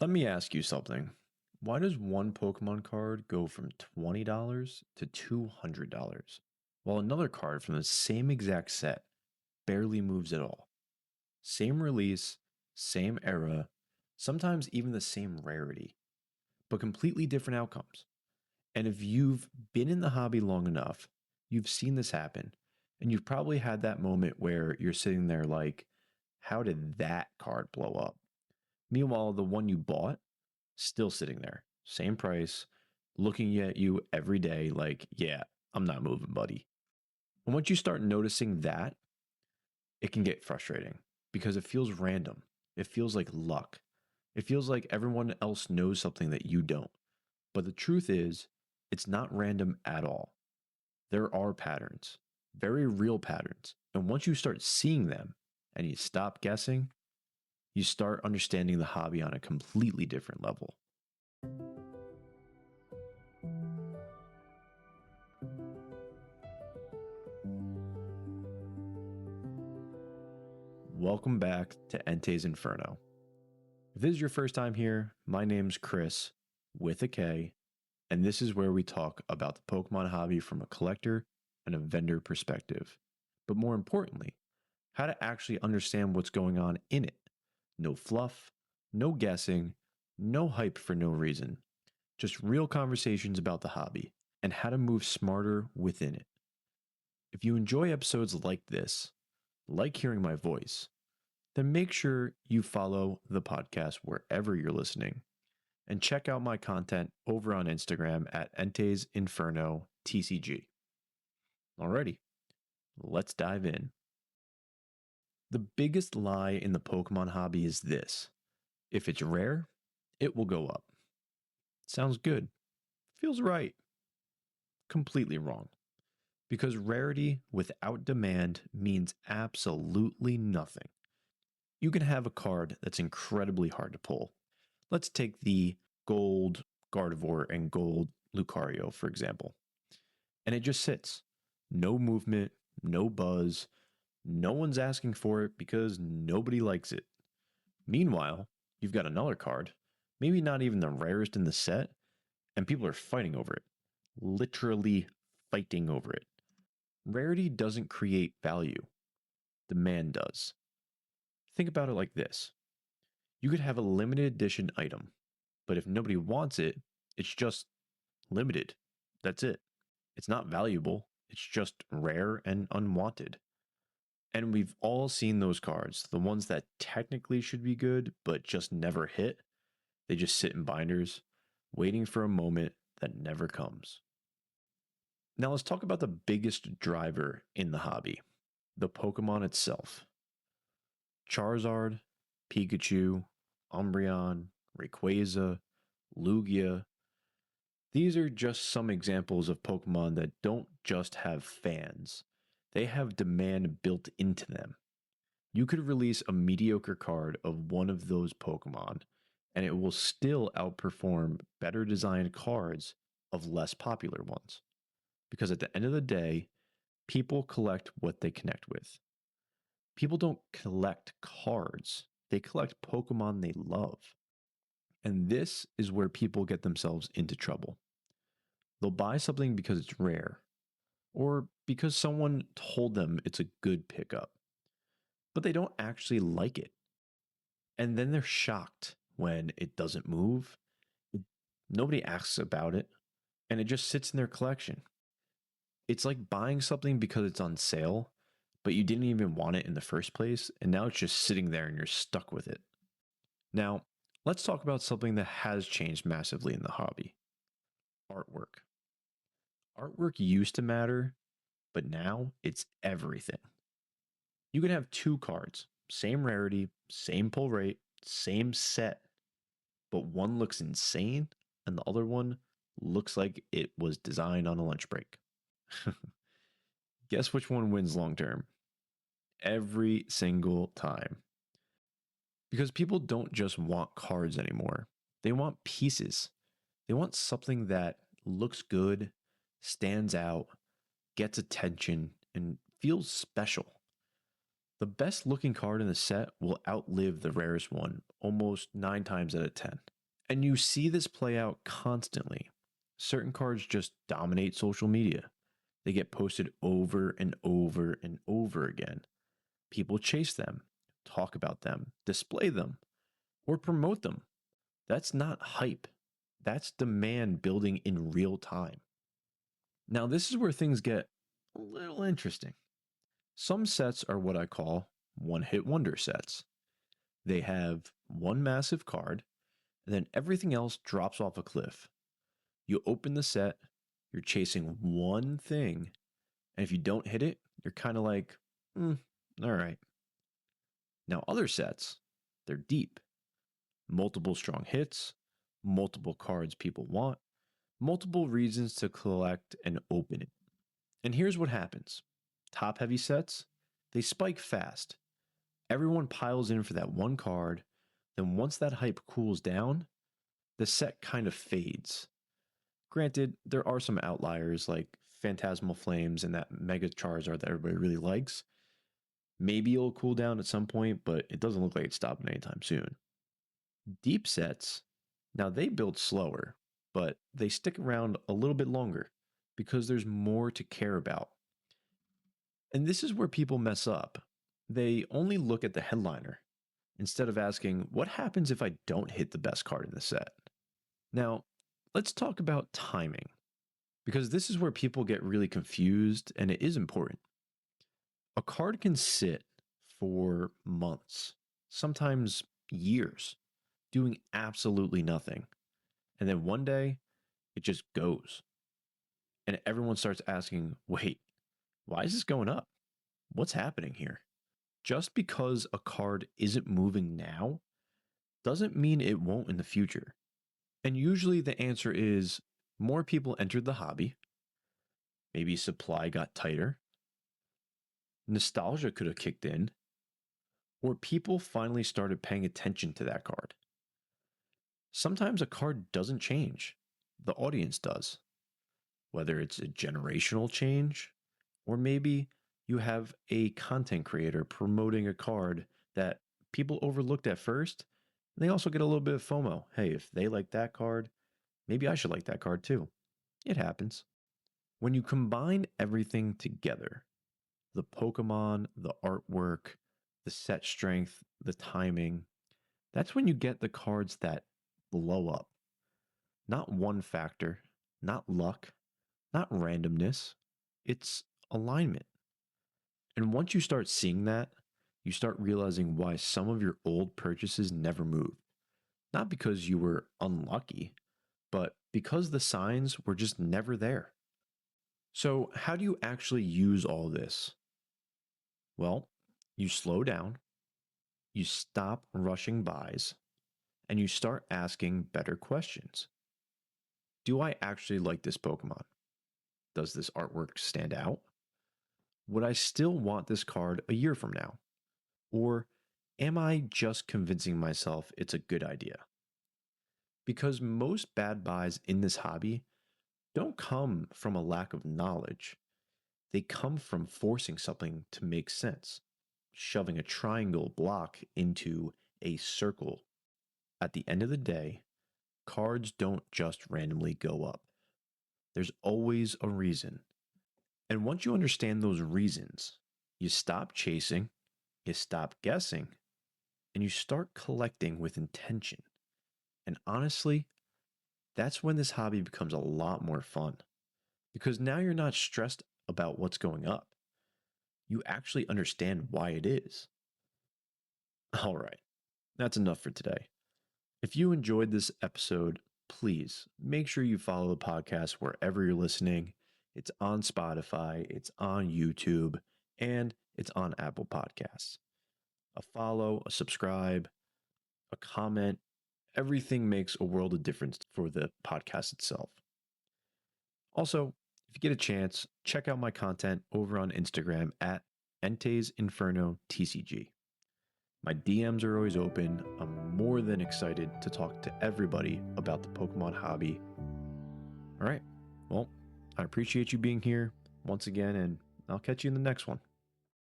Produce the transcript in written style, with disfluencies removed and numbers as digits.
Let me ask you something. Why does one Pokemon card go from $20 to $200, while another card from the same exact set barely moves at all? Same release, same era, sometimes even the same rarity, but completely different outcomes. And if you've been in the hobby long enough, you've seen this happen, and you've probably had that moment where you're sitting there like, how did that card blow up? Meanwhile, the one you bought, still sitting there, same price, looking at you every day like, yeah, I'm not moving, buddy. And once you start noticing that, it can get frustrating because it feels random. It feels like luck. It feels like everyone else knows something that you don't. But the truth is, it's not random at all. There are patterns, very real patterns. And once you start seeing them and you stop guessing, you start understanding the hobby on a completely different level. Welcome back to Entei's Inferno. If this is your first time here, my name's Kris with a K, and this is where we talk about the Pokemon hobby from a collector and a vendor perspective. But more importantly, how to actually understand what's going on in it. No fluff, no guessing, no hype for no reason. Just real conversations about the hobby and how to move smarter within it. If you enjoy episodes like this, like hearing my voice, then make sure you follow the podcast wherever you're listening and check out my content over on Instagram at Entei's Inferno TCG. Alrighty, let's dive in. The biggest lie in the Pokemon hobby is this: if it's rare, it will go up. Sounds good. Feels right. Completely wrong. Because rarity without demand means absolutely nothing. You can have a card that's incredibly hard to pull. Let's take the gold Gardevoir and gold Lucario, for example. And it just sits. No movement, no buzz. No one's asking for it because nobody likes it. Meanwhile, you've got another card, maybe not even the rarest in the set, and people are fighting over it. Literally fighting over it. Rarity doesn't create value. Demand does. Think about it like this. You could have a limited edition item, but if nobody wants it, it's just limited. That's it. It's not valuable. It's just rare and unwanted. And we've all seen those cards, the ones that technically should be good, but just never hit. They just sit in binders, waiting for a moment that never comes. Now let's talk about the biggest driver in the hobby, the Pokemon itself. Charizard, Pikachu, Umbreon, Rayquaza, Lugia. These are just some examples of Pokemon that don't just have fans. They have demand built into them. You could release a mediocre card of one of those Pokemon, and it will still outperform better designed cards of less popular ones. Because at the end of the day, people collect what they connect with. People don't collect cards, they collect Pokemon they love. And this is where people get themselves into trouble. They'll buy something because it's rare, or because someone told them it's a good pickup, but they don't actually like it. And then they're shocked when it doesn't move. Nobody asks about it, and it just sits in their collection. It's like buying something because it's on sale, but you didn't even want it in the first place, and now it's just sitting there and you're stuck with it. Now, let's talk about something that has changed massively in the hobby: artwork. Artwork used to matter, but now it's everything. You can have two cards, same rarity, same pull rate, same set, but one looks insane and the other one looks like it was designed on a lunch break. Guess which one wins long term? Every single time. Because people don't just want cards anymore. They want pieces. They want something that looks good, stands out, gets attention, and feels special. The best looking card in the set will outlive the rarest one almost 9 times out of 10. And you see this play out constantly. Certain cards just dominate social media. They get posted over and over and over again. People chase them, talk about them, display them, or promote them. That's not hype. That's demand building in real time. Now, this is where things get a little interesting. Some sets are what I call one-hit wonder sets. They have one massive card, and then everything else drops off a cliff. You open the set, you're chasing one thing, and if you don't hit it, you're kind of like, all right. Now, other sets, they're deep. Multiple strong hits, multiple cards people want, multiple reasons to collect and open it. And here's what happens. Top heavy sets, they spike fast. Everyone piles in for that one card. Then once that hype cools down, the set kind of fades. Granted, there are some outliers like Phantasmal Flames and that Mega Charizard that everybody really likes. Maybe it'll cool down at some point, but it doesn't look like it's stopping anytime soon. Deep sets, now they build slower, but they stick around a little bit longer because there's more to care about. And this is where people mess up. They only look at the headliner instead of asking, what happens if I don't hit the best card in the set? Now, let's talk about timing, because this is where people get really confused and it is important. A card can sit for months, sometimes years, doing absolutely nothing. And then one day, it just goes. And everyone starts asking, wait, why is this going up? What's happening here? Just because a card isn't moving now doesn't mean it won't in the future. And usually the answer is more people entered the hobby. Maybe supply got tighter. Nostalgia could have kicked in. Or people finally started paying attention to that card. Sometimes a card doesn't change. The audience does. Whether it's a generational change, or maybe you have a content creator promoting a card that people overlooked at first. And they also get a little bit of FOMO. Hey, if they like that card, maybe I should like that card too. It happens. When you combine everything together, the Pokemon, the artwork, the set strength, the timing, that's when you get the cards that blow up. Not one factor, not luck, not randomness. It's alignment. And once you start seeing that, you start realizing why some of your old purchases never moved. Not because you were unlucky, but because the signs were just never there. So, how do you actually use all this? Well, you slow down, you stop rushing buys, and you start asking better questions. Do I actually like this Pokemon? Does this artwork stand out? Would I still want this card a year from now? Or am I just convincing myself it's a good idea? Because most bad buys in this hobby don't come from a lack of knowledge. They come from forcing something to make sense, shoving a triangle block into a circle. At the end of the day, cards don't just randomly go up. There's always a reason. And once you understand those reasons, you stop chasing, you stop guessing, and you start collecting with intention. And honestly, that's when this hobby becomes a lot more fun. Because now you're not stressed about what's going up. You actually understand why it is. All right, that's enough for today. If you enjoyed this episode, please make sure you follow the podcast wherever you're listening. It's on Spotify, it's on YouTube, and it's on Apple Podcasts. A follow, a subscribe, a comment, everything makes a world of difference for the podcast itself. Also, if you get a chance, check out my content over on Instagram at Entei's Inferno TCG. My DMs are always open. I'm more than excited to talk to everybody about the Pokemon hobby. All right. Well, I appreciate you being here once again, and I'll catch you in the next one.